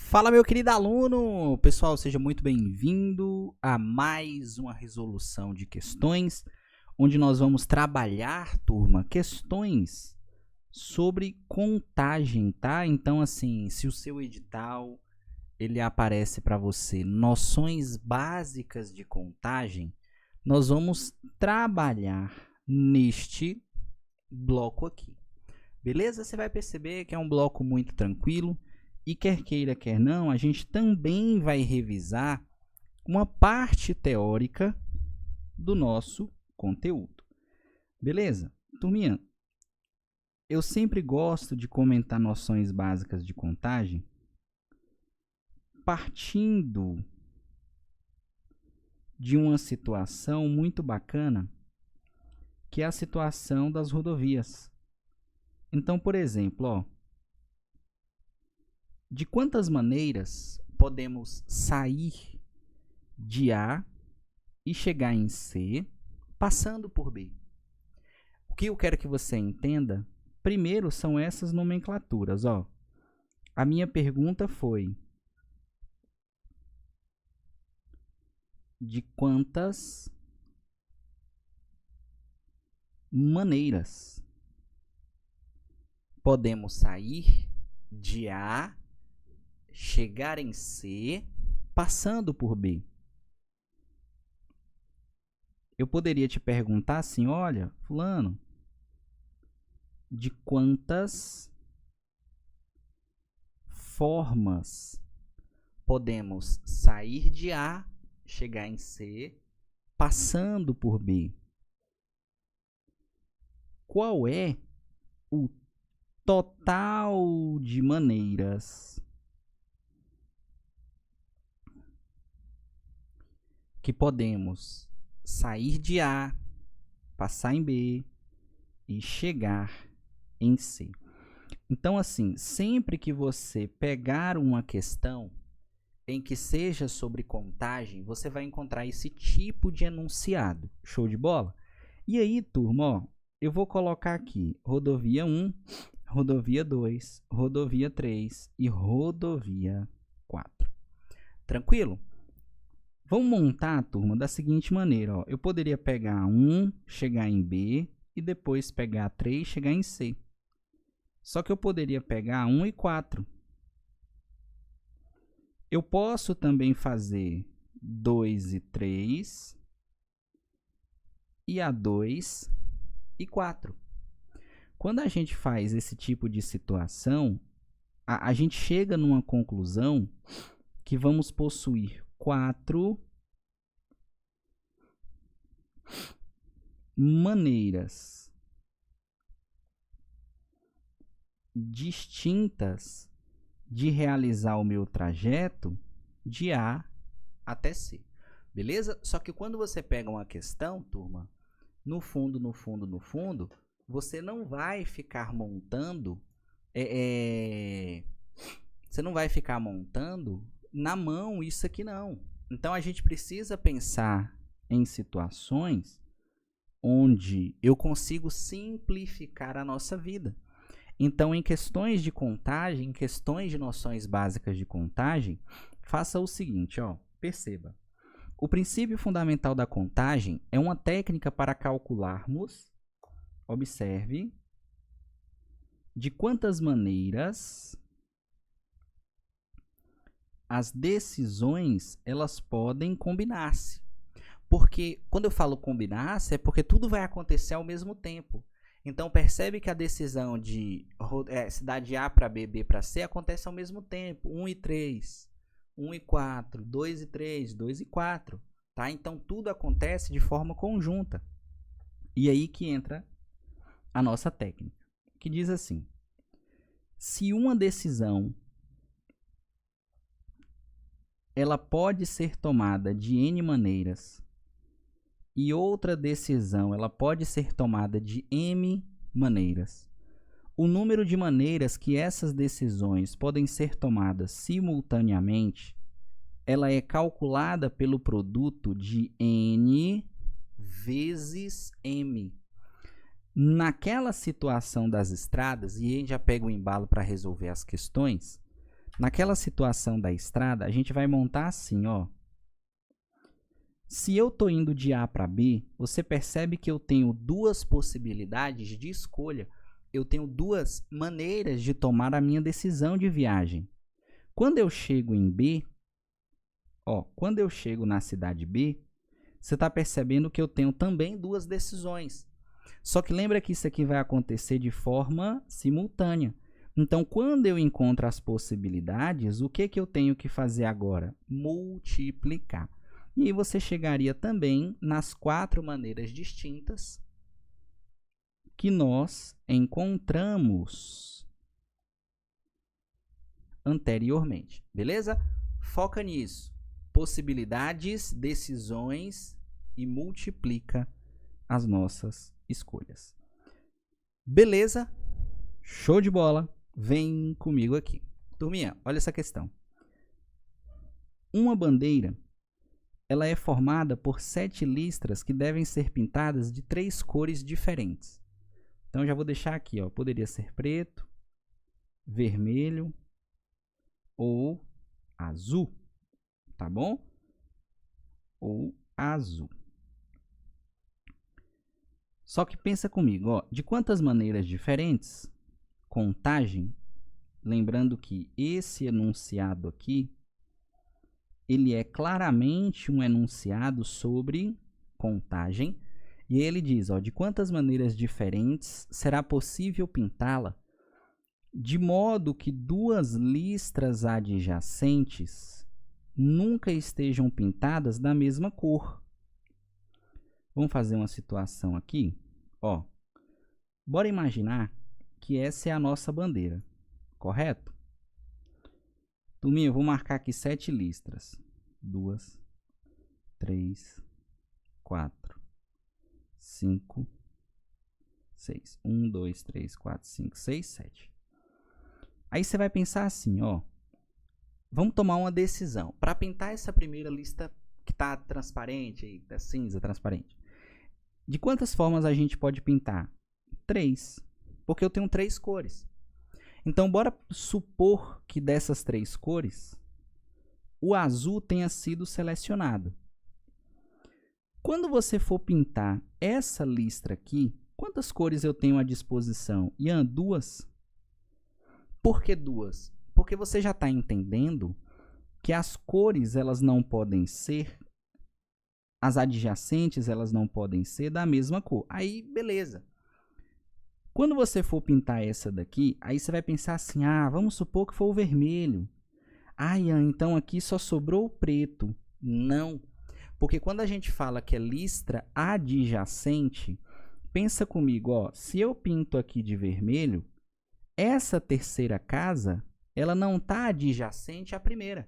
Fala, meu querido aluno! Pessoal, seja muito bem-vindo a mais uma resolução de questões, onde nós vamos trabalhar, turma, questões sobre contagem, tá? Então, assim, se o seu edital ele aparece para você noções básicas de contagem, nós vamos trabalhar neste bloco aqui. Beleza? Você vai perceber que é um bloco muito tranquilo. E quer queira, quer não, a gente também vai revisar uma parte teórica do nosso conteúdo. Beleza? Turminha, eu sempre gosto de comentar noções básicas de contagem partindo de uma situação muito bacana, que é a situação das rodovias. Então, por exemplo, de quantas maneiras podemos sair de A e chegar em C, passando por B? O que eu quero que você entenda, primeiro, são essas nomenclaturas. A minha pergunta foi: de quantas maneiras podemos sair de A, chegar em C, passando por B? Eu poderia te perguntar assim: olha, fulano, de quantas formas podemos sair de A, chegar em C, passando por B? Qual é o total de maneiras que podemos sair de A, passar em B e chegar em C? Então, assim, sempre que você pegar uma questão em que seja sobre contagem, você vai encontrar esse tipo de enunciado. Show de bola? E aí, turma, eu vou colocar aqui rodovia 1, rodovia 2, rodovia 3 e rodovia 4. Tranquilo? Vamos montar, turma, da seguinte maneira. Eu poderia pegar 1, chegar em B e depois pegar 3, chegar em C. Só que eu poderia pegar 1 e 4. Eu posso também fazer 2 e 3 e a 2 e 4. Quando a gente faz esse tipo de situação, a gente chega numa conclusão que vamos possuir 4 maneiras distintas de realizar o meu trajeto de A até C. Beleza? Só que quando você pega uma questão, turma, no fundo, você não vai ficar montando você não vai ficar montando na mão isso aqui, não. Então, a gente precisa pensar em situações onde eu consigo simplificar a nossa vida. Então, em questões de contagem, em questões de noções básicas de contagem, faça o seguinte, perceba. O princípio fundamental da contagem é uma técnica para calcularmos, observe, de quantas maneiras as decisões elas podem combinar-se. Porque quando eu falo combinar-se é porque tudo vai acontecer ao mesmo tempo. Então percebe que a decisão de cidade A para B, B para C acontece ao mesmo tempo. 1 e 3, 1 e 4, 2 e 3, 2 e 4. Tá? Então tudo acontece de forma conjunta. E aí que entra a nossa técnica, que diz assim: se uma decisão ela pode ser tomada de N maneiras e outra decisão ela pode ser tomada de M maneiras, o número de maneiras que essas decisões podem ser tomadas simultaneamente, ela é calculada pelo produto de N vezes M. Naquela situação das estradas, e a gente já pega o embalo para resolver as questões, Naquela situação da estrada, a gente vai montar assim, ó. Se eu estou indo de A para B, você percebe que eu tenho duas possibilidades de escolha. Eu tenho duas maneiras de tomar a minha decisão de viagem. Quando eu chego em B, ó, quando eu chego na cidade B, você está percebendo que eu tenho também duas decisões. Só que lembra que isso aqui vai acontecer de forma simultânea. Então, quando eu encontro as possibilidades, o que eu tenho que fazer agora? Multiplicar. E aí você chegaria também nas 4 maneiras distintas que nós encontramos anteriormente. Beleza? Foca nisso. Possibilidades, decisões e multiplica as nossas escolhas. Beleza? Show de bola. Vem comigo aqui. Turminha, olha essa questão. Uma bandeira, ela é formada por 7 listras que devem ser pintadas de 3 cores diferentes. Então, eu já vou deixar aqui, ó. Poderia ser preto, vermelho ou azul, tá bom? Ou azul. Só que pensa comigo, ó. De quantas maneiras diferentes? Contagem. Lembrando que esse enunciado aqui, ele é claramente um enunciado sobre contagem. E ele diz, ó, de quantas maneiras diferentes será possível pintá-la de modo que 2 listras adjacentes nunca estejam pintadas da mesma cor. Vamos fazer uma situação aqui, ó. Bora imaginar que essa é a nossa bandeira, correto? Turminha, eu vou marcar aqui 7 listras. 2, 3, 4, 5, 6. 1, 2, 3, 4, 5, 6, 7. Aí você vai pensar assim, ó. Vamos tomar uma decisão. Para pintar essa primeira lista que está transparente, tá cinza, transparente. De quantas formas a gente pode pintar? 3. Porque eu tenho 3 cores. Então, bora supor que dessas 3 cores, o azul tenha sido selecionado. Quando você for pintar essa lista aqui, quantas cores eu tenho à disposição? Ian, 2? Por que 2? Porque você já está entendendo que as cores, elas não podem ser, as adjacentes, elas não podem ser da mesma cor. Aí, beleza. Quando você for pintar essa daqui, aí você vai pensar assim, vamos supor que for o vermelho. Ian, então aqui só sobrou o preto. Não, porque quando a gente fala que é listra adjacente, pensa comigo, ó, se eu pinto aqui de vermelho, essa terceira casa, ela não está adjacente à primeira.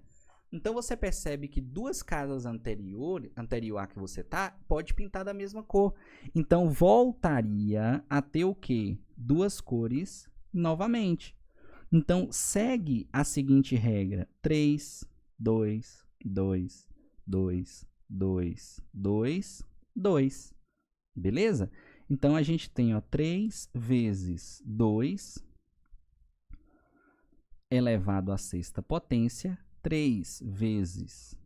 Então, você percebe que 2 casas anterior à que você está, pode pintar da mesma cor. Então, voltaria a ter o quê? 2 cores novamente. Então, segue a seguinte regra. 3, 2, 2, 2, 2, 2, 2. Beleza? Então, a gente tem, ó, 3 vezes 2 elevado à 6ª potência, 3 vezes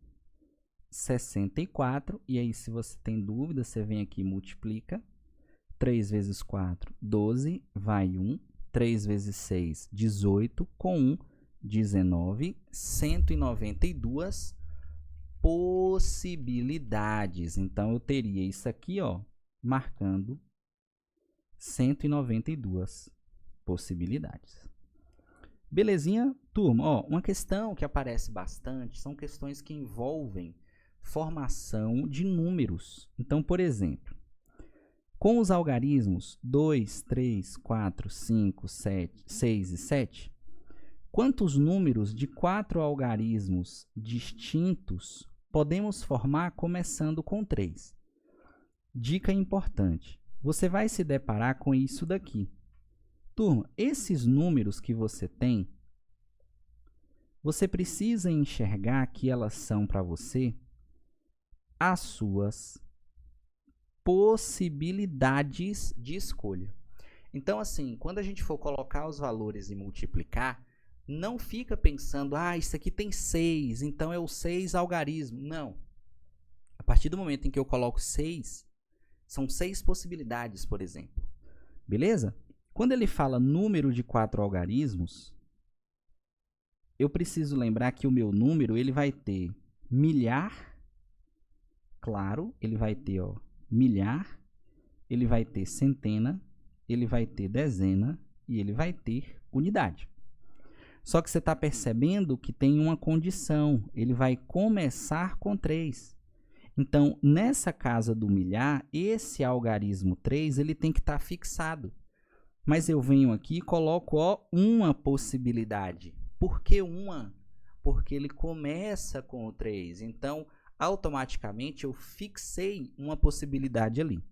64, e aí se você tem dúvida, você vem aqui e multiplica. 3 vezes 4, 12, vai 1. 3 vezes 6, 18, com 1, 19, 192 possibilidades. Então, eu teria isso aqui, ó, marcando 192 possibilidades. Belezinha, turma? Ó, uma questão que aparece bastante são questões que envolvem formação de números. Então, por exemplo, com os algarismos 2, 3, 4, 5, 6 e 7, quantos números de 4 algarismos distintos podemos formar começando com 3? Dica importante, você vai se deparar com isso daqui. Turma, esses números que você tem, você precisa enxergar que elas são para você as suas possibilidades de escolha. Então, assim, quando a gente for colocar os valores e multiplicar, não fica pensando, isso aqui tem 6, então é o 6 algarismo. Não. A partir do momento em que eu coloco 6, são 6 possibilidades, por exemplo. Beleza? Quando ele fala número de 4 algarismos, eu preciso lembrar que o meu número ele vai ter milhar, claro, ele vai ter milhar, ele vai ter centena, ele vai ter dezena e ele vai ter unidade. Só que você está percebendo que tem uma condição, ele vai começar com 3. Então, nessa casa do milhar, esse algarismo 3 ele tem que estar fixado. Mas eu venho aqui e coloco uma possibilidade. Por que uma? Porque ele começa com o 3. Então, automaticamente, eu fixei uma possibilidade ali.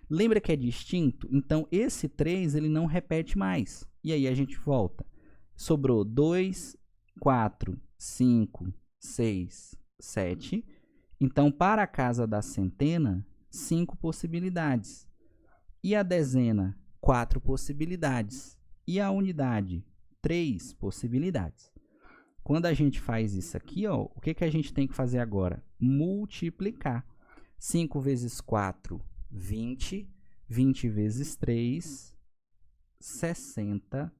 Lembra que é distinto? Então, esse 3 ele não repete mais. E aí a gente volta. Sobrou 2, 4, 5, 6, 7. Então, para a casa da centena, 5 possibilidades. E a dezena, 4 possibilidades. E a unidade, 3 possibilidades. Quando a gente faz isso aqui, o que a gente tem que fazer agora? Multiplicar. 5 vezes 4, 20. 20 vezes 3, 60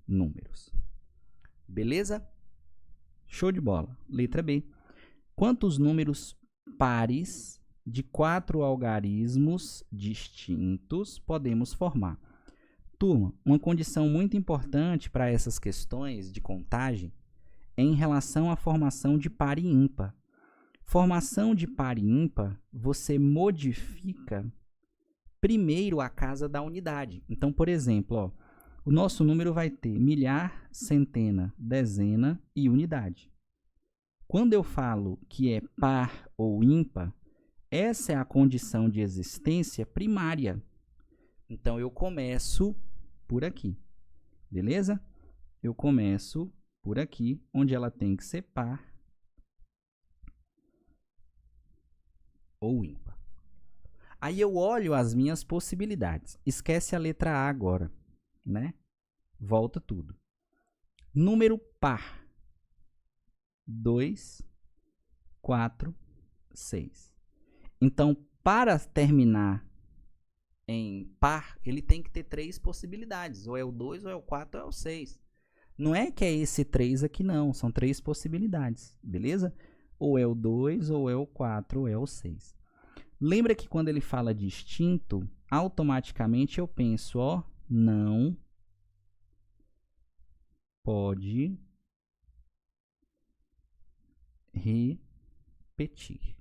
números. Beleza? Show de bola. Letra B. Quantos números pares de 4 algarismos distintos podemos formar? Turma, uma condição muito importante para essas questões de contagem é em relação à formação de par e ímpar. Formação de par e ímpar, você modifica primeiro a casa da unidade. Então, por exemplo, o nosso número vai ter milhar, centena, dezena e unidade. Quando eu falo que é par ou ímpar, essa é a condição de existência primária. Então, eu começo por aqui, beleza? Eu começo por aqui, onde ela tem que ser par ou ímpar. Aí eu olho as minhas possibilidades. Esquece a letra A agora, né? Volta tudo. Número par. 2, 4, 6. Então, para terminar em par, ele tem que ter 3 possibilidades. Ou é o 2, ou é o 4, ou é o 6. Não é que é esse 3 aqui, não. São 3 possibilidades, beleza? Ou é o 2, ou é o 4, ou é o 6. Lembra que quando ele fala distinto, automaticamente eu penso, não pode repetir.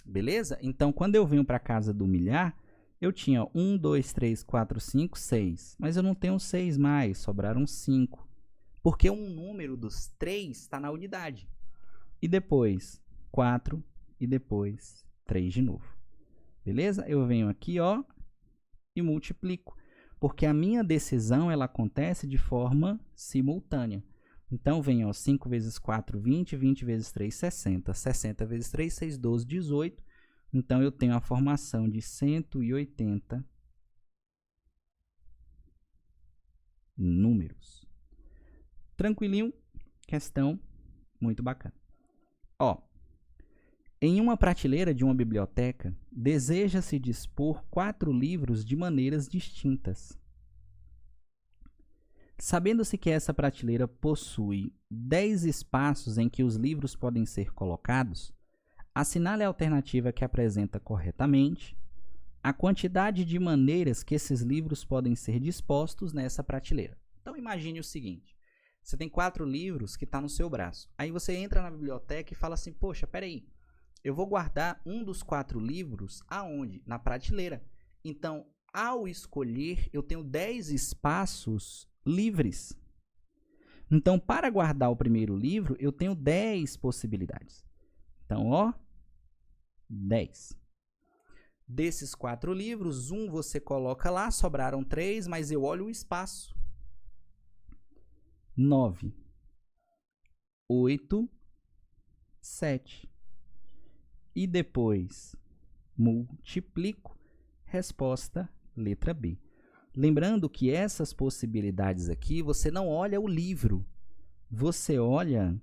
Beleza? Então, quando eu venho para a casa do milhar, eu tinha 1, 2, 3, 4, 5, 6. Mas eu não tenho 6 mais, sobraram 5. Porque um número dos 3 está na unidade. E depois 4 e depois 3 de novo. Beleza? Eu venho aqui, e multiplico. Porque a minha decisão ela acontece de forma simultânea. Então, vem 5 vezes 4, 20. 20 vezes 3, 60. 60 vezes 3, 6, 12, 18. Então, eu tenho a formação de 180 números. Tranquilinho? Questão muito bacana. Em uma prateleira de uma biblioteca, deseja-se dispor 4 livros de maneiras distintas. Sabendo-se que essa prateleira possui 10 espaços em que os livros podem ser colocados, assinale a alternativa que apresenta corretamente a quantidade de maneiras que esses livros podem ser dispostos nessa prateleira. Então, imagine o seguinte. Você tem 4 livros que estão no seu braço. Aí você entra na biblioteca e fala assim, poxa, peraí, eu vou guardar um dos 4 livros aonde? Na prateleira. Então, ao escolher, eu tenho 10 espaços livres. Então, para guardar o primeiro livro, eu tenho 10 possibilidades. Então, 10. Desses 4 livros, um você coloca lá, sobraram 3, mas eu olho o espaço. 9, 8, 7. E depois multiplico. Resposta, letra B. Lembrando que essas possibilidades aqui, você não olha o livro, você olha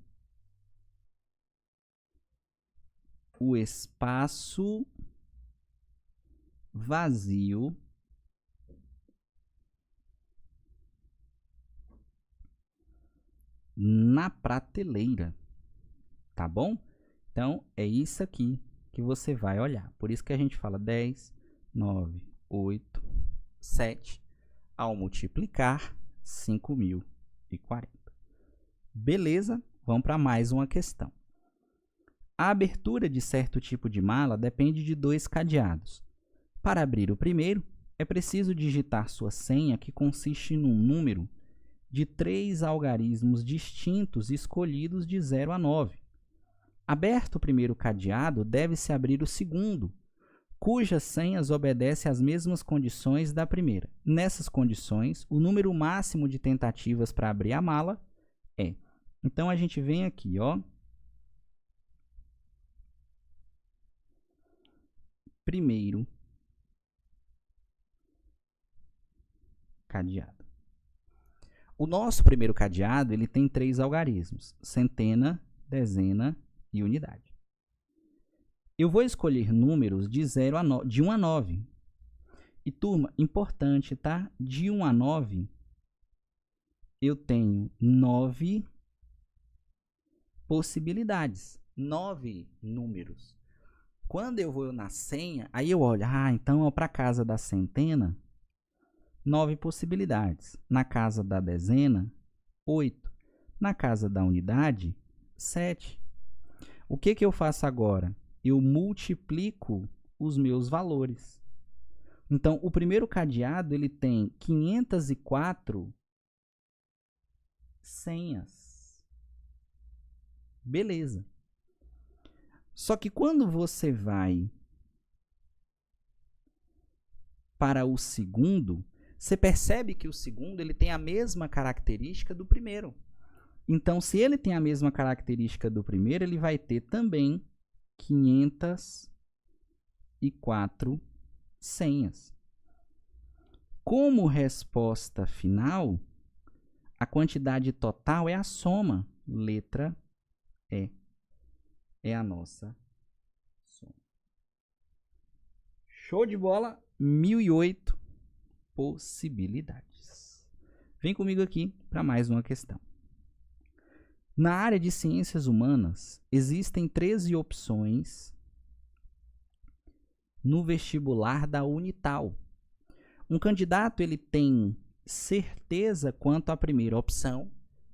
o espaço vazio na prateleira, tá bom? Então, é isso aqui que você vai olhar. Por isso que a gente fala 10, 9, 8, 7, ao multiplicar, 5.040. Beleza? Vamos para mais uma questão. A abertura de certo tipo de mala depende de 2 cadeados. Para abrir o primeiro, é preciso digitar sua senha, que consiste num número de 3 algarismos distintos escolhidos de 0 a 9. Aberto o primeiro cadeado, deve-se abrir o segundo, cujas senhas obedecem às mesmas condições da primeira. Nessas condições, o número máximo de tentativas para abrir a mala é. Então, a gente vem aqui, ó. Primeiro cadeado. O nosso primeiro cadeado, ele tem 3 algarismos: centena, dezena e unidade. Eu vou escolher números de 1 a 9. E, turma, importante, tá? De 1 a 9, eu tenho 9 possibilidades, 9 números. Quando eu vou na senha, aí eu olho, então para a casa da centena, 9 possibilidades. Na casa da dezena, 8. Na casa da unidade, 7. O que eu faço agora? Eu multiplico os meus valores. Então, o primeiro cadeado, ele tem 504 senhas. Beleza. Só que quando você vai para o segundo, você percebe que o segundo ele tem a mesma característica do primeiro. Então, se ele tem a mesma característica do primeiro, ele vai ter também 504 senhas. Como resposta final, a quantidade total é a soma. Letra E. É a nossa soma. Show de bola! 1008 possibilidades. Vem comigo aqui para mais uma questão. Na área de ciências humanas, existem 13 opções no vestibular da Unital. Um candidato ele tem certeza quanto à primeira opção,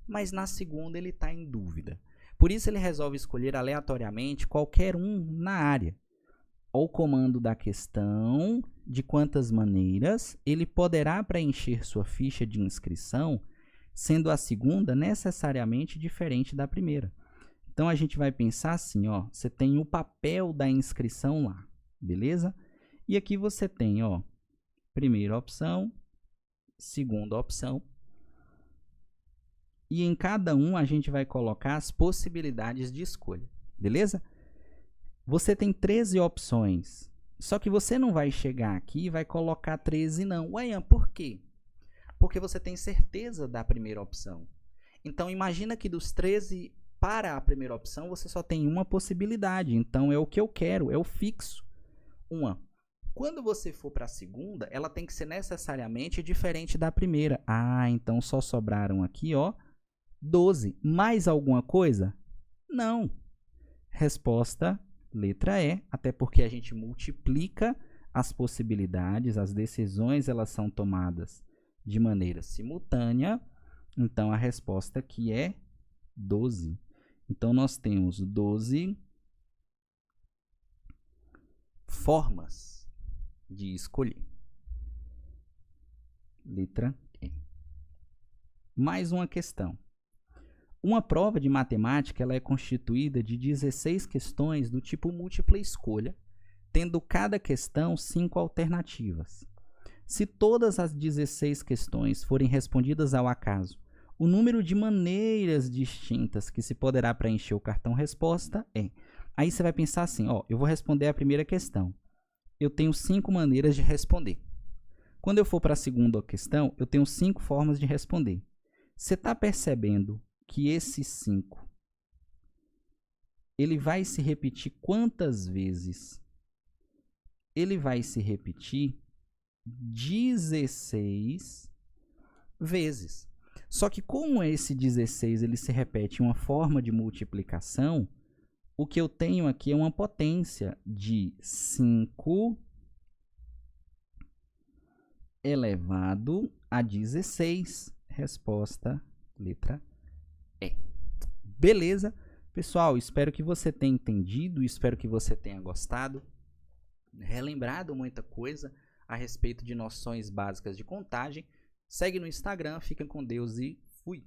mas na segunda ele está em dúvida. Por isso ele resolve escolher aleatoriamente qualquer um na área. O comando da questão, de quantas maneiras ele poderá preencher sua ficha de inscrição, sendo a segunda necessariamente diferente da primeira. Então, a gente vai pensar assim, ó, você tem o papel da inscrição lá, beleza? E aqui você tem, ó, primeira opção, segunda opção. E em cada um a gente vai colocar as possibilidades de escolha, beleza? Você tem 13 opções, só que você não vai chegar aqui e vai colocar 13 não. Ué, Ian, por quê? Porque você tem certeza da primeira opção. Então, imagina que dos 13 para a primeira opção, você só tem uma possibilidade. Então, é o que eu quero, é o fixo. Uma. Quando você for para a segunda, ela tem que ser necessariamente diferente da primeira. Então só sobraram aqui, ó, 12. Mais alguma coisa? Não. Resposta, letra E, até porque a gente multiplica as possibilidades, as decisões elas são tomadas de maneira simultânea. Então, a resposta aqui é 12. Então, nós temos 12 formas de escolher. Letra E. Mais uma questão. Uma prova de matemática ela é constituída de 16 questões do tipo múltipla escolha, tendo cada questão 5 alternativas. Se todas as 16 questões forem respondidas ao acaso, o número de maneiras distintas que se poderá preencher o cartão resposta é... Aí você vai pensar assim, ó, eu vou responder a primeira questão. Eu tenho 5 maneiras de responder. Quando eu for para a segunda questão, eu tenho 5 formas de responder. Você está percebendo que esse 5 ele vai se repetir quantas vezes? Ele vai se repetir 16 vezes. Só que como esse 16 ele se repete em uma forma de multiplicação, o que eu tenho aqui é uma potência de 5 elevado a 16. Resposta, letra E. Beleza? Pessoal, espero que você tenha entendido, espero que você tenha gostado, relembrado muita coisa a respeito de noções básicas de contagem. Segue no Instagram, fica com Deus e fui!